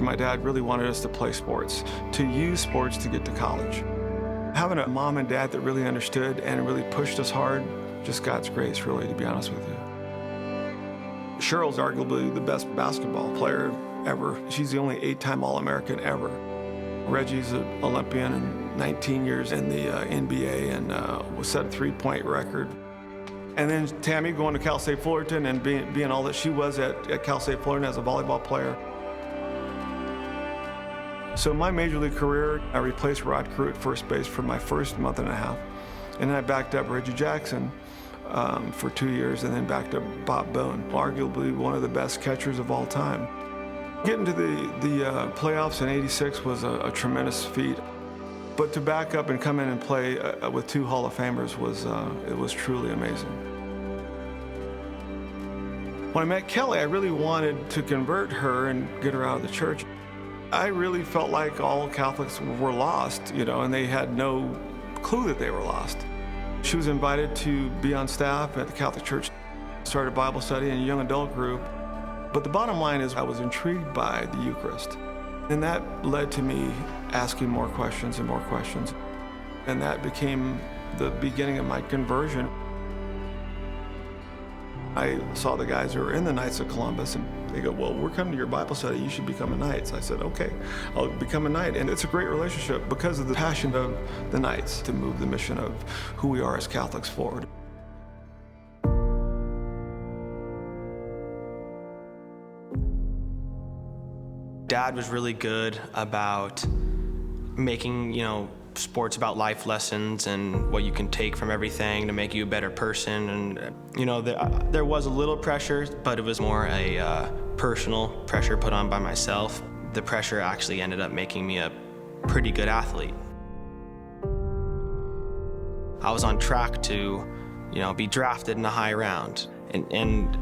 My dad really wanted us to play sports, to use sports to get to college. Having a mom and dad that really understood and really pushed us hard, just God's grace, really, to be honest with you. Cheryl's arguably the best basketball player ever. She's the only 8-time All-American ever. Reggie's an Olympian and 19 years in the NBA and was set a 3-point record. And then Tammy going to Cal State Fullerton and being all that she was at Cal State Fullerton as a volleyball player. So my major league career, I replaced Rod Crew at first base for my first month and a half. And then I backed up Reggie Jackson for 2 years and then backed up Bob Bone, arguably one of the best catchers of all time. Getting to the playoffs in '86 was a tremendous feat. But to back up and come in and play with 2 Hall of Famers was truly amazing. When I met Kelly, I really wanted to convert her and get her out of the church. I really felt like all Catholics were lost, and they had no clue that they were lost. She was invited to be on staff at the Catholic Church, started a Bible study and a young adult group. But the bottom line is I was intrigued by the Eucharist. And that led to me asking more questions and more questions. And that became the beginning of my conversion. I saw the guys who were in the Knights of Columbus, and they go, well, we're coming to your Bible study, you should become a Knight. So I said, okay, I'll become a Knight. And it's a great relationship because of the passion of the Knights to move the mission of who we are as Catholics forward. Dad was really good about making, sports about life lessons and what you can take from everything to make you a better person. And, there was a little pressure, but it was more a personal pressure put on by myself. The pressure actually ended up making me a pretty good athlete. I was on track to, be drafted in a high round, and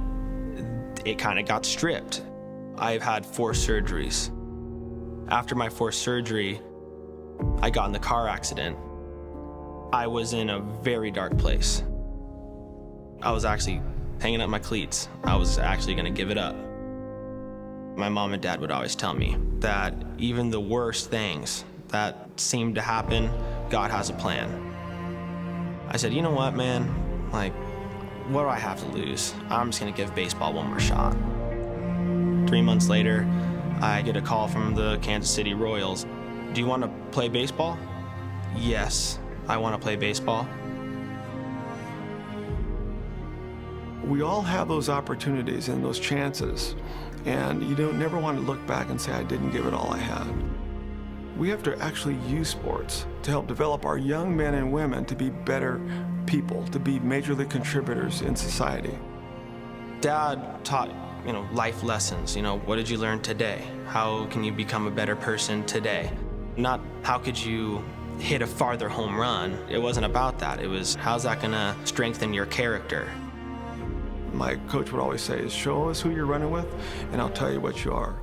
it kind of got stripped. I've had 4 surgeries. After my 4th surgery, I got in the car accident. I was in a very dark place. I was actually hanging up my cleats. I was actually gonna give it up. My mom and dad would always tell me that even the worst things that seemed to happen, God has a plan. I said, you know what, man? What do I have to lose? I'm just gonna give baseball one more shot. 3 months later, I get a call from the Kansas City Royals. Do you want to play baseball? Yes, I want to play baseball. We all have those opportunities and those chances, and you don't never want to look back and say, I didn't give it all I had. We have to actually use sports to help develop our young men and women to be better people, to be major league contributors in society. Dad taught life lessons. What did you learn today? How can you become a better person today? Not how could you hit a farther home run. It wasn't about that. It was, how's that gonna strengthen your character? My coach would always say, show us who you're running with, and I'll tell you what you are.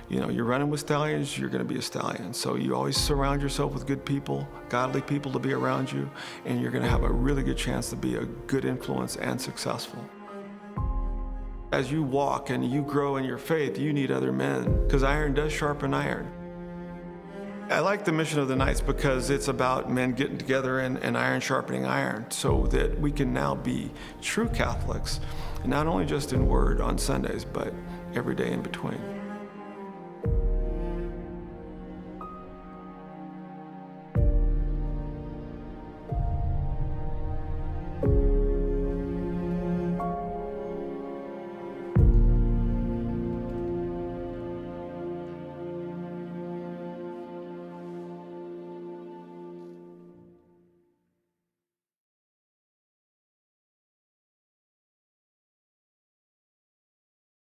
You're running with stallions, you're gonna be a stallion. So you always surround yourself with good people, godly people to be around you, and you're gonna have a really good chance to be a good influence and successful. As you walk and you grow in your faith, you need other men, because iron does sharpen iron. I like the mission of the Knights because it's about men getting together and iron sharpening iron so that we can now be true Catholics, not only just in word on Sundays, but every day in between.